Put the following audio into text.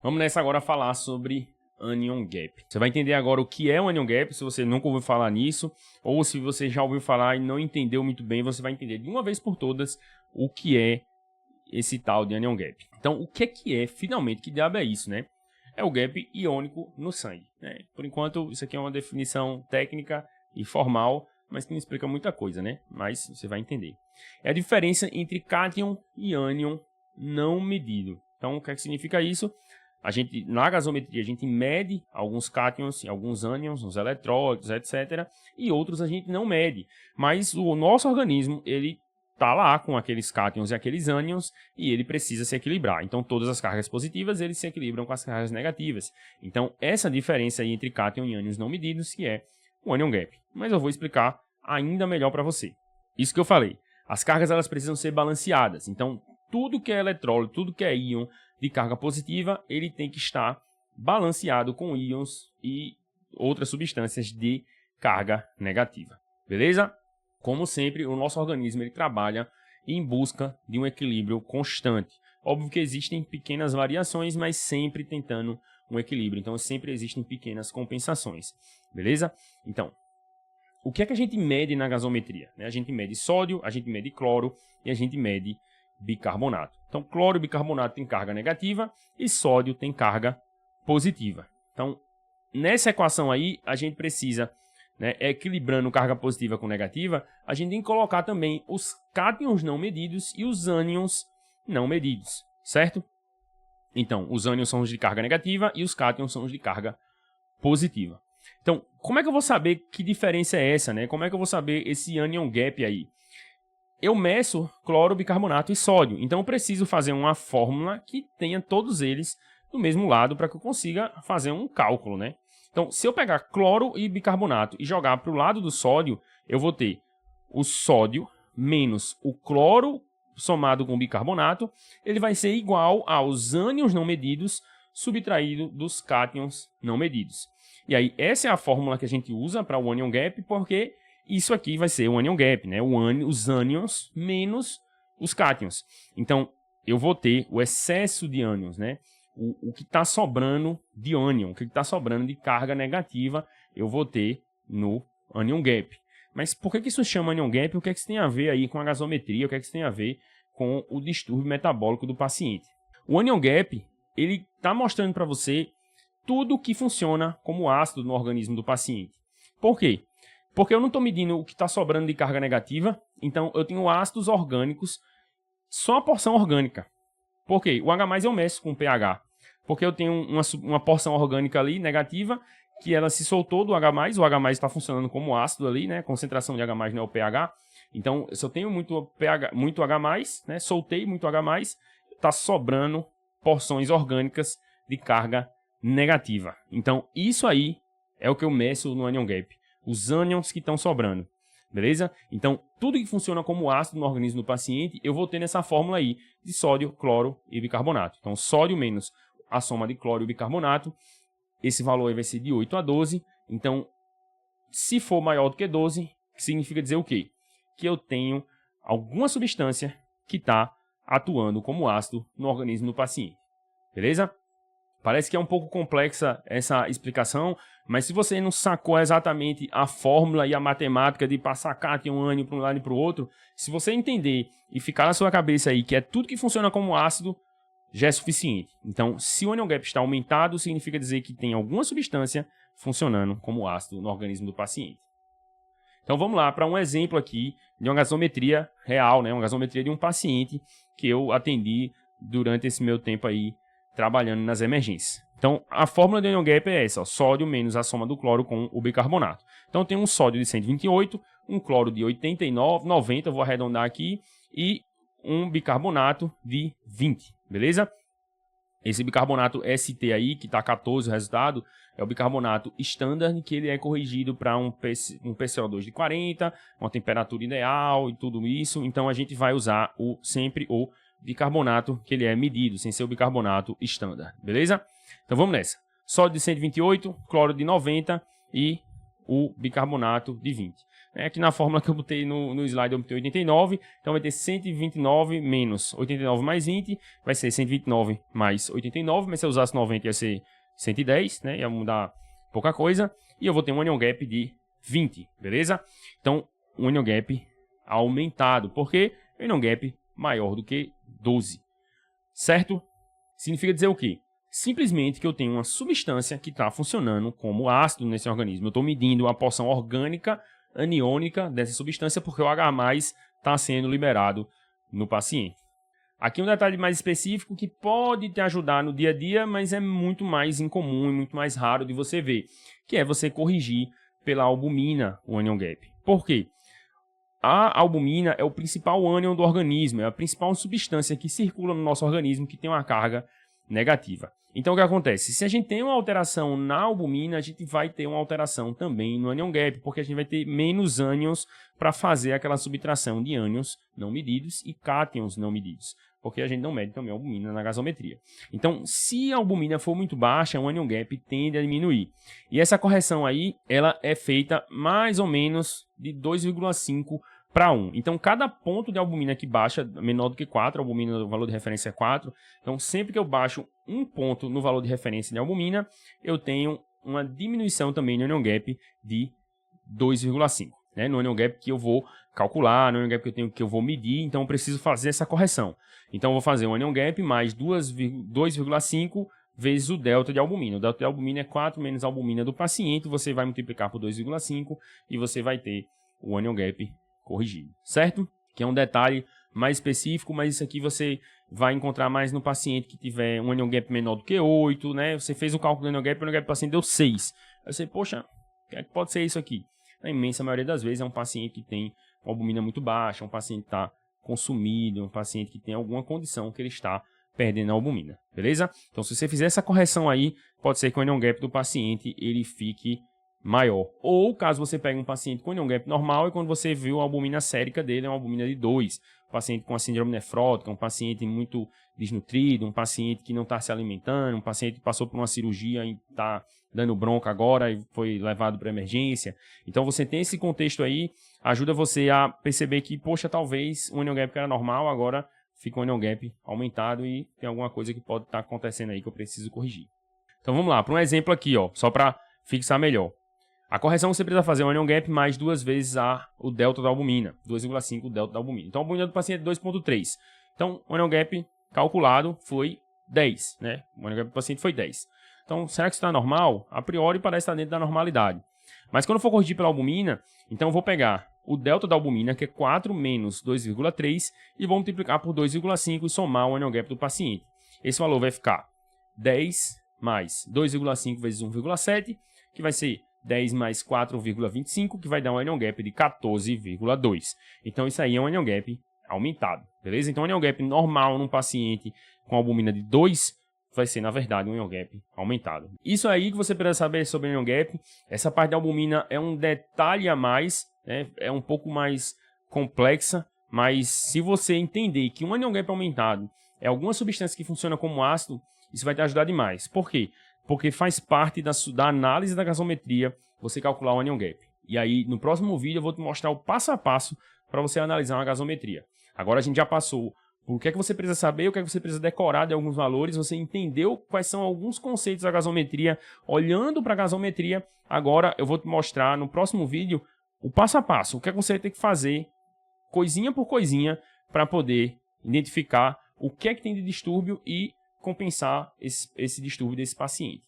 Vamos nessa agora falar sobre Anion Gap. Você vai entender agora o que é o Anion Gap, se você nunca ouviu falar nisso, ou se você já ouviu falar e não entendeu muito bem, você vai entender de uma vez por todas o que é esse tal de Anion Gap. Então, o que é, finalmente, que diabo é isso, né? É o gap iônico no sangue, né? Por enquanto, isso aqui é uma definição técnica e formal, mas que não explica muita coisa, né? Mas você vai entender. É a diferença entre cátion e ânion não medido. Então, o que significa isso? Na gasometria, a gente mede alguns cátions e alguns ânions, nos eletrólitos, etc. E outros a gente não mede. Mas o nosso organismo, ele está lá com aqueles cátions e aqueles ânions e ele precisa se equilibrar. Então, todas as cargas positivas, eles se equilibram com as cargas negativas. Então, essa diferença aí entre cátion e ânions não medidos, que é o Anion Gap. Mas eu vou explicar ainda melhor para você. Isso que eu falei. As cargas, elas precisam ser balanceadas. Então, tudo que é eletrólito, tudo que é íon de carga positiva, ele tem que estar balanceado com íons e outras substâncias de carga negativa. Beleza? Como sempre, o nosso organismo ele trabalha em busca de um equilíbrio constante. Óbvio que existem pequenas variações, mas sempre tentando um equilíbrio. Então, sempre existem pequenas compensações. Beleza? Então, o que é que a gente mede na gasometria? A gente mede sódio, a gente mede cloro e a gente mede bicarbonato. Então, cloro e bicarbonato tem carga negativa e sódio tem carga positiva. Então, nessa equação aí, a gente precisa, equilibrando carga positiva com negativa, a gente tem que colocar também os cátions não medidos e os ânions não medidos, certo? Então, os ânions são os de carga negativa e os cátions são os de carga positiva. Então, como é que eu vou saber que diferença é essa, né? Como é que eu vou saber esse Anion Gap aí? Eu meço cloro, bicarbonato e sódio. Então, eu preciso fazer uma fórmula que tenha todos eles do mesmo lado para que eu consiga fazer um cálculo, né? Então, se eu pegar cloro e bicarbonato e jogar para o lado do sódio, eu vou ter o sódio menos o cloro somado com o bicarbonato. Ele vai ser igual aos ânions não medidos subtraído dos cátions não medidos. E aí, essa é a fórmula que a gente usa para o Anion Gap, porque isso aqui vai ser o Anion Gap, né? Os ânions menos os cátions. Então, eu vou ter o excesso de ânions, né? O que está sobrando de ânion, o que está sobrando de carga negativa, eu vou ter no Anion Gap. Mas por que isso chama Anion Gap? O que é que isso tem a ver aí com a gasometria? O que é que isso tem a ver com o distúrbio metabólico do paciente? O Anion Gap, ele está mostrando para você tudo que funciona como ácido no organismo do paciente. Por quê? Porque eu não estou medindo o que está sobrando de carga negativa, então eu tenho ácidos orgânicos, só a porção orgânica. Por quê? O H+ eu meço com pH, porque eu tenho uma porção orgânica ali, negativa, que ela se soltou do H+, o H+ está funcionando como ácido ali, né? Concentração de H+ não é o pH. Então, se eu tenho muito H+, né? Soltei muito H+, está sobrando porções orgânicas de carga negativa. Então, isso aí é o que eu meço no Anion Gap. Os ânions que estão sobrando. Beleza? Então, tudo que funciona como ácido no organismo do paciente, eu vou ter nessa fórmula aí de sódio, cloro e bicarbonato. Então, sódio menos a soma de cloro e bicarbonato, esse valor aí vai ser de 8 a 12. Então, se for maior do que 12, significa dizer o quê? Que eu tenho alguma substância que está atuando como ácido no organismo do paciente. Beleza? Parece que é um pouco complexa essa explicação, mas se você não sacou exatamente a fórmula e a matemática de passar cátion ânion para um lado e para o outro, se você entender e ficar na sua cabeça aí que é tudo que funciona como ácido, já é suficiente. Então, se o Anion Gap está aumentado, significa dizer que tem alguma substância funcionando como ácido no organismo do paciente. Então, vamos lá para um exemplo aqui de uma gasometria real, né? Uma gasometria de um paciente que eu atendi durante esse meu tempo aí trabalhando nas emergências. Então, a fórmula do Anion Gap é essa, ó, sódio menos a soma do cloro com o bicarbonato. Então, tem um sódio de 128, um cloro de 89, 90, vou arredondar aqui, e um bicarbonato de 20, beleza? Esse bicarbonato ST aí, que está 14 o resultado, é o bicarbonato standard, que ele é corrigido para um PCO2 de 40, uma temperatura ideal e tudo isso. Então, a gente vai usar sempre o bicarbonato, que ele é medido, sem ser o bicarbonato standard, beleza? Então vamos nessa. Sódio de 128, cloro de 90 e o bicarbonato de 20. Aqui na fórmula que eu botei no slide eu botei 89, então vai ter 129 menos 89 mais 20, vai ser 129 mais 89, mas se eu usasse 90 ia ser 110, né? Ia mudar pouca coisa, e eu vou ter um onion gap de 20, beleza? Então, um onion gap aumentado, porque o onion gap maior do que 12, certo? Significa dizer o quê? Simplesmente que eu tenho uma substância que está funcionando como ácido nesse organismo. Eu estou medindo a porção orgânica aniônica dessa substância porque o H+ está sendo liberado no paciente. Aqui um detalhe mais específico que pode te ajudar no dia a dia, mas é muito mais incomum e muito mais raro de você ver, que é você corrigir pela albumina o anion gap. Por quê? A albumina é o principal ânion do organismo, é a principal substância que circula no nosso organismo que tem uma carga negativa. Então o que acontece? Se a gente tem uma alteração na albumina, a gente vai ter uma alteração também no anion gap, porque a gente vai ter menos ânions para fazer aquela subtração de ânions não medidos e cátions não medidos, porque a gente não mede também a albumina na gasometria. Então, se a albumina for muito baixa, o anion gap tende a diminuir. E essa correção aí, ela é feita mais ou menos de 2,5 para 1. Então, cada ponto de albumina que baixa menor do que 4, a albumina, o valor de referência é 4. Então, sempre que eu baixo um ponto no valor de referência de albumina, eu tenho uma diminuição também no anion gap de 2,5. Né? No anion gap que eu vou calcular, no anion gap que eu vou medir, então eu preciso fazer essa correção. Então, eu vou fazer um anion gap mais 2,5 vezes o delta de albumina. O delta de albumina é 4 menos a albumina do paciente, você vai multiplicar por 2,5 e você vai ter o anion gap corrigido, certo? Que é um detalhe mais específico, mas isso aqui você vai encontrar mais no paciente que tiver um anion gap menor do que 8, né? Você fez o cálculo do anion gap, o anion gap do paciente deu 6. Aí você, poxa, o que é que pode ser isso aqui? Na imensa maioria das vezes é um paciente que tem uma albumina muito baixa, um paciente que está consumido, um paciente que tem alguma condição que ele está perdendo a albumina, beleza? Então, se você fizer essa correção aí, pode ser que o anion gap do paciente ele fique maior. Ou caso você pegue um paciente com anion gap normal e quando você viu a albumina sérica dele é uma albumina de 2, um paciente com a síndrome nefrótica, um paciente muito desnutrido, um paciente que não está se alimentando, um paciente que passou por uma cirurgia e está dando bronca agora e foi levado para emergência. Então você tem esse contexto aí, ajuda você a perceber que, poxa, talvez o anion gap que era normal agora fica um anion gap aumentado e tem alguma coisa que pode estar acontecendo aí que eu preciso corrigir. Então vamos lá, para um exemplo aqui, ó, só para fixar melhor. A correção você precisa fazer o anion gap mais 2 vezes o delta da albumina, 2,5 o delta da albumina. Então a albumina do paciente é 2,3. Então o anion gap calculado foi 10, né? O anion gap do paciente foi 10. Então será que isso está normal? A priori parece estar dentro da normalidade. Mas quando eu for corrigir pela albumina, então eu vou pegar o delta da albumina, que é 4 menos 2,3, e vou multiplicar por 2,5 e somar o anion gap do paciente. Esse valor vai ficar 10 mais 2,5 vezes 1,7, que vai ser 10 mais 4,25, que vai dar um anion gap de 14,2. Então, isso aí é um anion gap aumentado, beleza? Então, o anion gap normal num paciente com albumina de 2 vai ser, na verdade, um anion gap aumentado. Isso aí que você precisa saber sobre anion gap. Essa parte da albumina é um detalhe a mais, né? É um pouco mais complexa, mas se você entender que um anion gap aumentado é alguma substância que funciona como ácido, isso vai te ajudar demais. Por quê? Porque faz parte da análise da gasometria você calcular o anion gap. E aí, no próximo vídeo, eu vou te mostrar o passo a passo para você analisar uma gasometria. Agora a gente já passou por o que é que você precisa saber, o que é que você precisa decorar de alguns valores, você entendeu quais são alguns conceitos da gasometria, olhando para a gasometria. Agora eu vou te mostrar no próximo vídeo o passo a passo, o que é que você tem que fazer, coisinha por coisinha, para poder identificar o que é que tem de distúrbio e compensar esse distúrbio desse paciente.